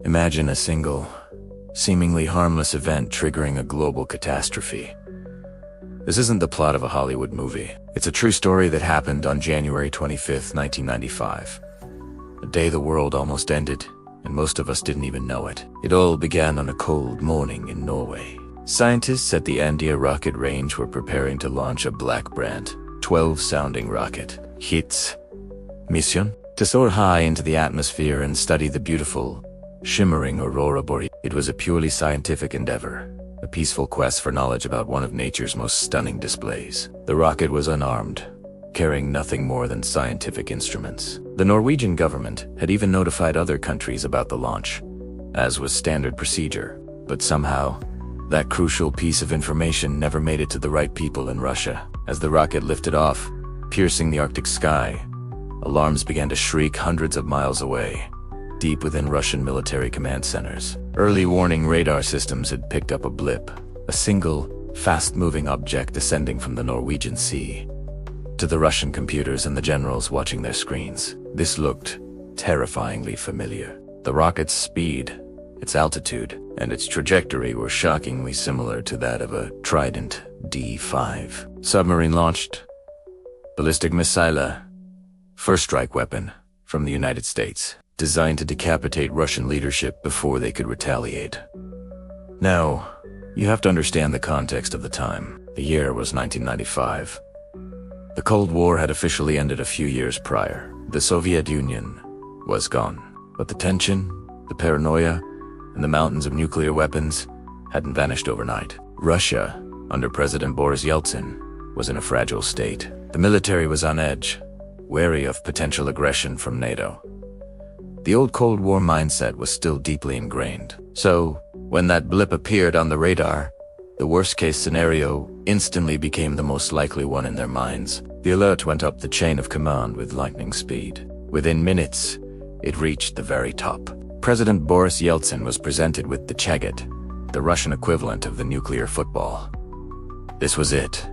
Imagine a single, seemingly harmless event triggering a global catastrophe. This isn't the plot of a Hollywood movie. It's a true story that happened on January 25th, 1995. A day the world almost ended, and most of us didn't even know it. It all began on a cold morning in Norway. Scientists at the Andia rocket range were preparing to launch a Black Brant, 12-sounding rocket, HITS mission, to soar high into the atmosphere and study the beautiful, shimmering aurora borealis. It was a purely scientific endeavor, a peaceful quest for knowledge about one of nature's most stunning displays. The rocket was unarmed, carrying nothing more than scientific instruments. The Norwegian government had even notified other countries about the launch, as was standard procedure, but somehow, that crucial piece of information never made it to the right people in Russia. As the rocket lifted off, piercing the Arctic sky, alarms began to shriek hundreds of miles away, deep within Russian military command centers. Early warning radar systems had picked up a blip, a single, fast-moving object descending from the Norwegian Sea. To the Russian computers and the generals watching their screens, this looked terrifyingly familiar. The rocket's speed, its altitude, and its trajectory were shockingly similar to that of a Trident D5 submarine-launched ballistic missile, first strike weapon from the United States, designed to decapitate Russian leadership before they could retaliate. Now, you have to understand the context of the time. The year was 1995. The Cold War had officially ended a few years prior. The Soviet Union was gone, but the tension, the paranoia, and the mountains of nuclear weapons hadn't vanished overnight. Russia, under President Boris Yeltsin, was in a fragile state. The military was on edge, wary of potential aggression from NATO. The old Cold War mindset was still deeply ingrained. So, when that blip appeared on the radar, the worst-case scenario instantly became the most likely one in their minds. The alert went up the chain of command with lightning speed. Within minutes, it reached the very top. President Boris Yeltsin was presented with the Chaget, the Russian equivalent of the nuclear football. This was it.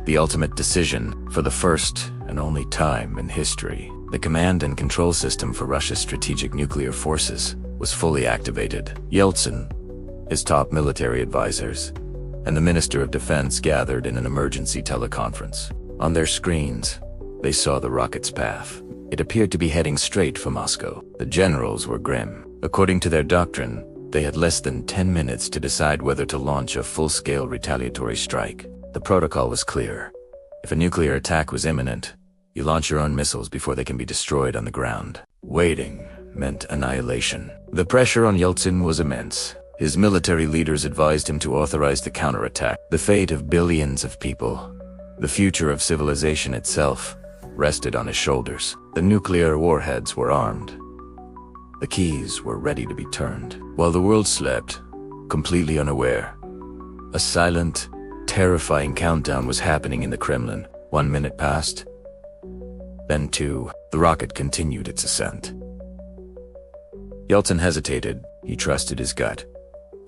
The ultimate decision for the first and only time in history. The command and control system for Russia's strategic nuclear forces was fully activated. Yeltsin, his top military advisors, and the Minister of Defense gathered in an emergency teleconference. On their screens, they saw the rocket's path. It appeared to be heading straight for Moscow. The generals were grim. According to their doctrine, they had less than 10 minutes to decide whether to launch a full-scale retaliatory strike. The protocol was clear. If a nuclear attack was imminent, you launch your own missiles before they can be destroyed on the ground. Waiting meant annihilation. The pressure on Yeltsin was immense. His military leaders advised him to authorize the counterattack. The fate of billions of people, the future of civilization itself, rested on his shoulders. The nuclear warheads were armed. The keys were ready to be turned. While the world slept, completely unaware, a silent, terrifying countdown was happening in the Kremlin. 1 minute passed, then 2. The rocket continued its ascent. Yeltsin hesitated. He trusted his gut.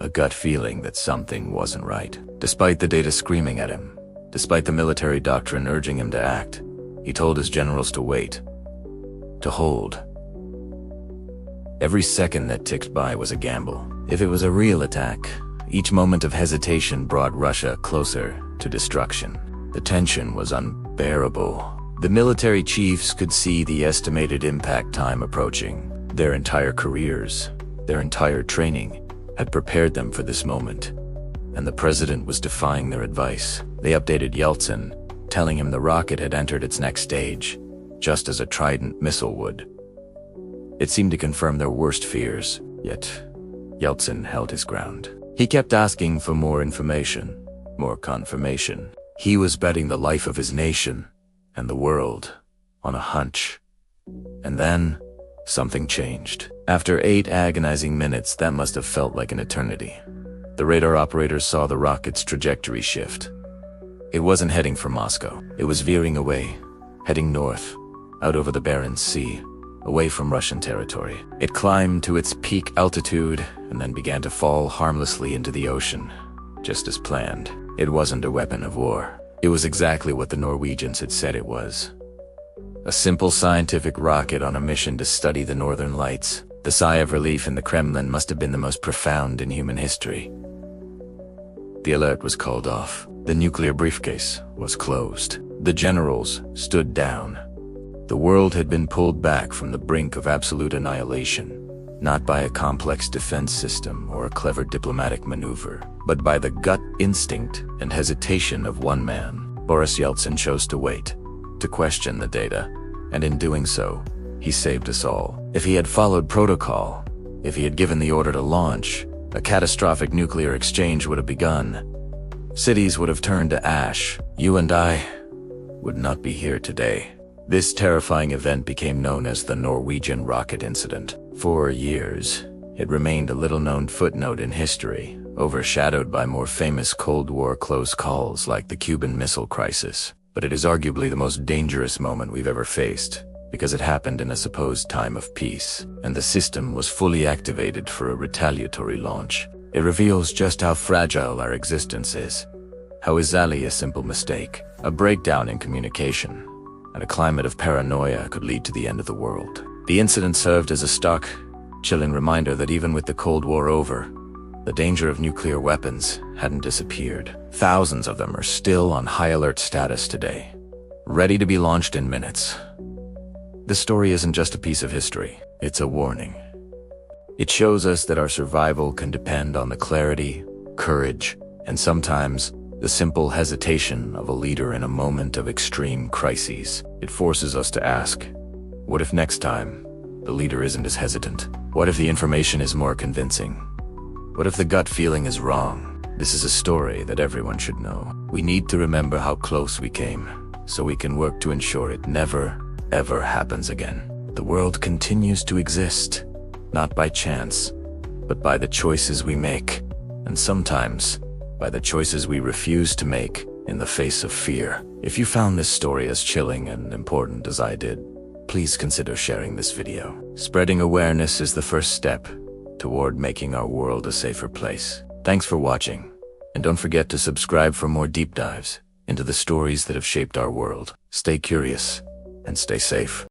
A gut feeling that something wasn't right. Despite the data screaming at him, despite the military doctrine urging him to act, he told his generals to wait, to hold. Every second that ticked by was a gamble. If it was a real attack, each moment of hesitation brought Russia closer to destruction. The tension was unbearable. The military chiefs could see the estimated impact time approaching. Their entire careers, their entire training, had prepared them for this moment, and the president was defying their advice. They updated Yeltsin, telling him the rocket had entered its next stage, just as a Trident missile would. It seemed to confirm their worst fears, yet Yeltsin held his ground. He kept asking for more information, more confirmation. He was betting the life of his nation and the world on a hunch. And then, something changed. After 8 agonizing minutes, that must have felt like an eternity. The radar operators saw the rocket's trajectory shift. It wasn't heading for Moscow. It was veering away, heading north, out over the Barents Sea, away from Russian territory. It climbed to its peak altitude and then began to fall harmlessly into the ocean, just as planned. It wasn't a weapon of war. It was exactly what the Norwegians had said it was. A simple scientific rocket on a mission to study the northern lights. The sigh of relief in the Kremlin must have been the most profound in human history. The alert was called off. The nuclear briefcase was closed. The generals stood down. The world had been pulled back from the brink of absolute annihilation, not by a complex defense system or a clever diplomatic maneuver, but by the gut instinct and hesitation of one man. Boris Yeltsin chose to wait, to question the data, and in doing so, he saved us all. If he had followed protocol, if he had given the order to launch, a catastrophic nuclear exchange would have begun. Cities would have turned to ash. You and I would not be here today. This terrifying event became known as the Norwegian rocket incident. For years, it remained a little-known footnote in history, overshadowed by more famous Cold War close calls like the Cuban Missile Crisis. But it is arguably the most dangerous moment we've ever faced, because it happened in a supposed time of peace, and the system was fully activated for a retaliatory launch. It reveals just how fragile our existence is, how easily a simple mistake, a breakdown in communication, and a climate of paranoia could lead to the end of the world. The incident served as a stark, chilling reminder that even with the Cold War over, the danger of nuclear weapons hadn't disappeared. Thousands of them are still on high alert status today, ready to be launched in minutes. This story isn't just a piece of history, it's a warning. It shows us that our survival can depend on the clarity, courage, and sometimes the simple hesitation of a leader in a moment of extreme crises. It forces us to ask, what if next time the leader isn't as hesitant? What if the information is more convincing? What if the gut feeling is wrong? This is a story that everyone should know. We need to remember how close we came, so we can work to ensure it never, ever happens again. The world continues to exist, not by chance, but by the choices we make, and sometimes by the choices we refuse to make in the face of fear. If you found this story as chilling and important as I did, please consider sharing this video. Spreading awareness is the first step toward making our world a safer place. Thanks for watching, and don't forget to subscribe for more deep dives into the stories that have shaped our world. Stay curious and stay safe.